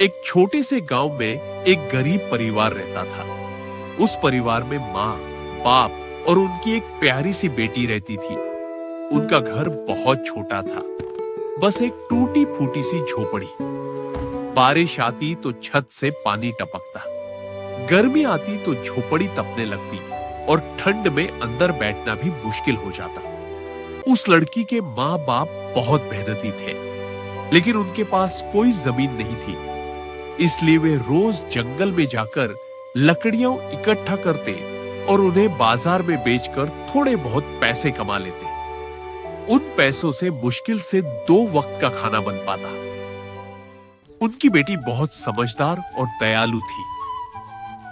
एक छोटे से गांव में एक गरीब परिवार रहता था। उस परिवार में माँ, बाप और उनकी एक प्यारी सी बेटी रहती थी। उनका घर बहुत छोटा था, बस एक टूटी फूटी सी झोपड़ी। बारिश आती तो छत से पानी टपकता, गर्मी आती तो झोपड़ी तपने लगती और ठंड में अंदर बैठना भी मुश्किल हो जाता। उस लड़की के माँ बाप बहुत मेहनती थे, लेकिन उनके पास कोई जमीन नहीं थी, इसलिए वे रोज जंगल में जाकर लकड़ियां इकट्ठा करते और उन्हें बाजार में बेचकर थोड़े बहुत पैसे कमा लेते। उन पैसों से मुश्किल से 2 वक्त का खाना बन पाता। उनकी बेटी बहुत समझदार और दयालु थी।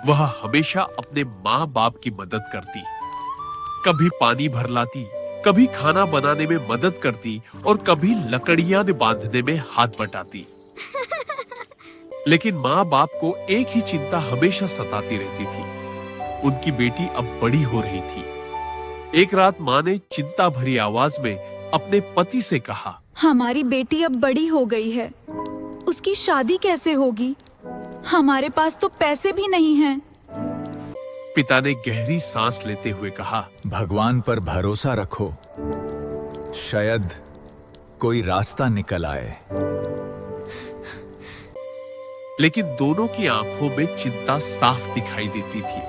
वह हमेशा अपने माँ बाप की मदद करती, कभी पानी भर लाती, कभी खाना बनाने में मदद करती और कभी लकड़ियां बांधने में हाथ बटाती। लेकिन माँ बाप को एक ही चिंता हमेशा सताती रहती थी। उनकी बेटी अब बड़ी हो रही थी। एक रात माँ ने चिंता भरी आवाज में अपने पति से कहा, हमारी बेटी अब बड़ी हो गई है, उसकी शादी कैसे होगी? हमारे पास तो पैसे भी नहीं हैं। पिता ने गहरी सांस लेते हुए कहा, भगवान पर भरोसा रखो, शायद कोई रास्ता निकल आए। लेकिन दोनों की आंखों में चिंता साफ दिखाई देती थी।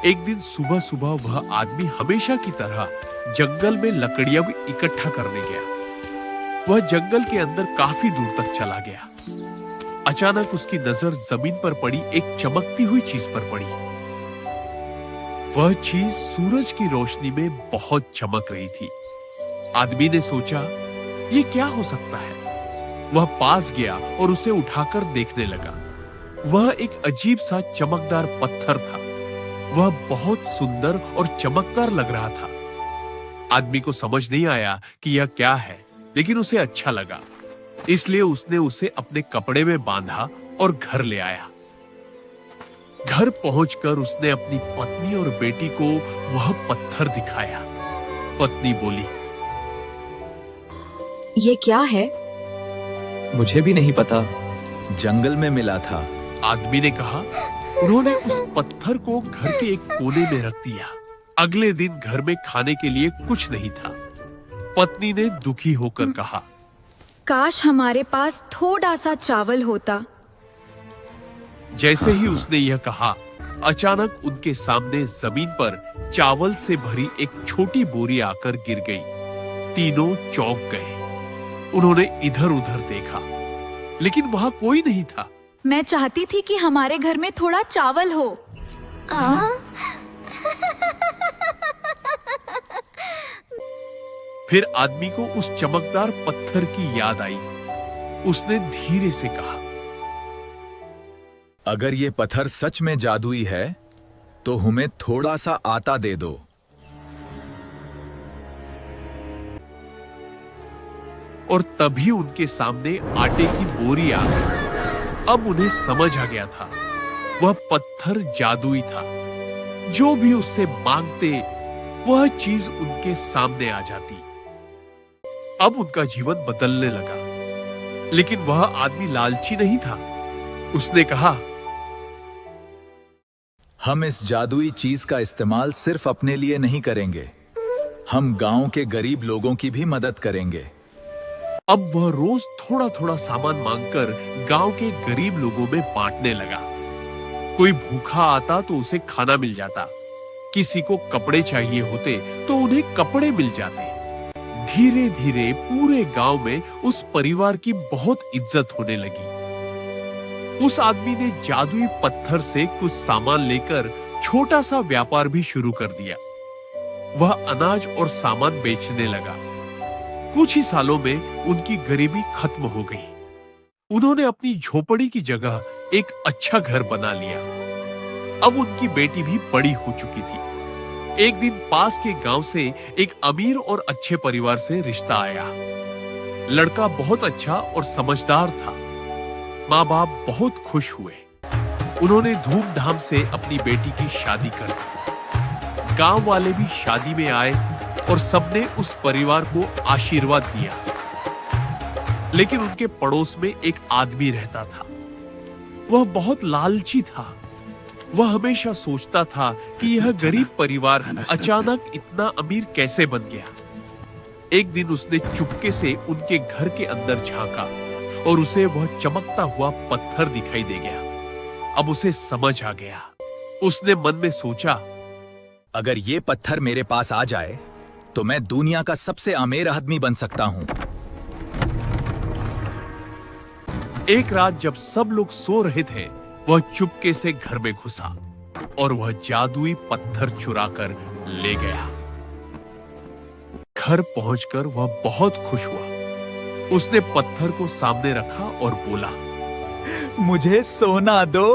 एक दिन सुबह सुबह वह आदमी हमेशा की तरह जंगल में लकड़ियां इकट्ठा करने गया। वह जंगल के अंदर काफी दूर तक चला गया। अचानक उसकी नजर जमीन पर पड़ी एक चमकती हुई चीज पर पड़ी। वह चीज सूरज की रोशनी में बहुत चमक रही थी। आदमी ने सोचा, ये क्या हो सकता है? वह पास गया और उसे उठाकर देखने लगा। वह एक अजीब सा चमकदार पत्थर था। वह बहुत सुंदर और चमकदार लग रहा था। आदमी को समझ नहीं आया कि यह क्या है, लेकिन उसे अच्छा लगा, इसलिए उसने उसे अपने कपड़े में बांधा और घर ले आया। घर पहुंचकर उसने अपनी पत्नी और बेटी को वह पत्थर दिखाया। पत्नी बोली, ये क्या है? मुझे भी नहीं पता। जंगल में मिला था। आदमी ने कहा। उन्होंने उस पत्थर को घर के एक कोने में रख दिया। अगले दिन घर में खाने के लिए कुछ नहीं था। पत्नी ने दुखी होकर कहा, काश हमारे पास थोड़ा सा चावल होता। जैसे ही उसने यह कहा, अचानक उनके सामने जमीन पर चावल से भरी एक छोटी बोरी आकर गिर गई। तीनों चौंक गए। उन्होंने इधर उधर देखा, लेकिन वहां कोई नहीं था। मैं चाहती थी कि हमारे घर में थोड़ा चावल हो। फिर आदमी को उस चमकदार पत्थर की याद आई। उसने धीरे से कहा, अगर ये पत्थर सच में जादुई है, तो हमें थोड़ा सा आटा दे दो। और तभी उनके सामने आटे की बोरी आ गई। अब उन्हें समझ आ गया था, वह पत्थर जादुई था। जो भी उससे मांगते, वह चीज उनके सामने आ जाती। अब उनका जीवन बदलने लगा। लेकिन वह आदमी लालची नहीं था। उसने कहा, हम इस जादुई चीज का इस्तेमाल सिर्फ अपने लिए नहीं करेंगे, हम गांव के गरीब लोगों की भी मदद करेंगे। अब वह रोज थोड़ा थोड़ा सामान मांगकर गांव के गरीब लोगों में बांटने लगा। कोई भूखा आता तो उसे खाना मिल जाता, किसी को कपड़े चाहिए होते तो उन्हें कपड़े मिल जाते। धीरे धीरे पूरे गांव में उस परिवार की बहुत इज्जत होने लगी। उस आदमी ने जादुई पत्थर से कुछ सामान लेकर छोटा सा व्यापार भी शुरू कर दिया। वह अनाज और सामान बेचने लगा। कुछ ही सालों में उनकी गरीबी खत्म हो गई। उन्होंने अपनी झोपड़ी की जगह एक अच्छा घर बना लिया। अब उनकी बेटी भी बड़ी हो चुकी थी। एक दिन पास के गांव से एक अमीर और अच्छे परिवार से रिश्ता आया। लड़का बहुत अच्छा और समझदार था। माँ बाप बहुत खुश हुए। उन्होंने धूमधाम से अपनी बेटी की शादी कर दी। गांव वाले भी शादी में आए और सबने उस परिवार को आशीर्वाद दिया। लेकिन उनके पड़ोस में एक आदमी रहता था। वह बहुत लालची था। वह हमेशा सोचता था कि यह गरीब परिवार अचानक इतना अमीर कैसे बन गया। एक दिन उसने चुपके से उनके घर के अंदर झांका और उसे वह चमकता हुआ पत्थर दिखाई दे गया। अब उसे समझ आ गया। उसने मन में सोचा, अगर ये पत्थर मेरे पास आ जाए तो मैं दुनिया का सबसे अमीर आदमी बन सकता हूं। एक रात जब सब लोग सो रहे थे, वह चुपके से घर में घुसा और वह जादुई पत्थर चुराकर ले गया। घर पहुंचकर वह बहुत खुश हुआ। उसने पत्थर को सामने रखा और बोला, मुझे सोना दो।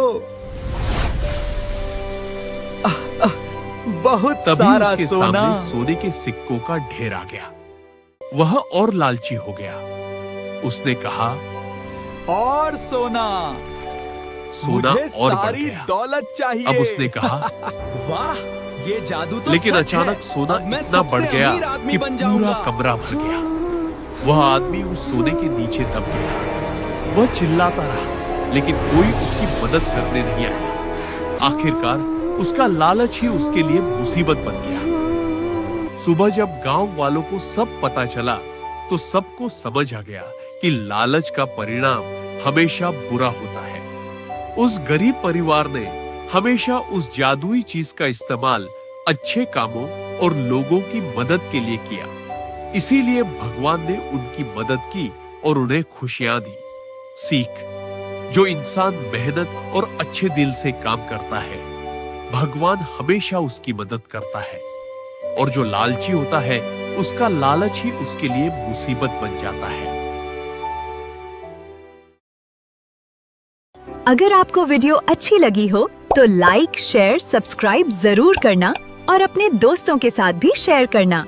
बहुत तभी सारा उसके सोना। सामने सोने के सिक्कों का ढेर आ गया। वह और लालची हो गया। उसने कहा, और सोना। सोना मुझे और बढ़ सारी गया। दौलत चाहिए। अब उसने कहा, वाह, ये जादू तो लेकिन सच अचानक है। सोना अब मैं इतना बढ़ सबसे गया अमीर आदमी कि बन पूरा जाऊंगा। कमरा भर गया। वह आदमी उस सोने के नीचे दब गया। वह चिल्लाता रहा, लेकिन कोई उसकी मदद करने नहीं आया। आखिरकार उसका लालच ही उसके लिए मुसीबत बन गया। सुबह जब गांव वालों को सब पता चला, तो सबको समझ आ गया कि लालच का परिणाम हमेशा बुरा होता है। उस गरीब परिवार ने हमेशा उस जादुई चीज का इस्तेमाल अच्छे कामों और लोगों की मदद के लिए किया। इसीलिए भगवान ने उनकी मदद की और उन्हें खुशियां दी। सीख: जो इंसान मेहनत और अच्छे दिल से काम करता है, भगवान हमेशा उसकी मदद करता है। और जो लालची होता है, उसका लालच ही उसके लिए मुसीबत बन जाता है। अगर आपको वीडियो अच्छी लगी हो तो लाइक, शेयर, सब्सक्राइब जरूर करना और अपने दोस्तों के साथ भी शेयर करना।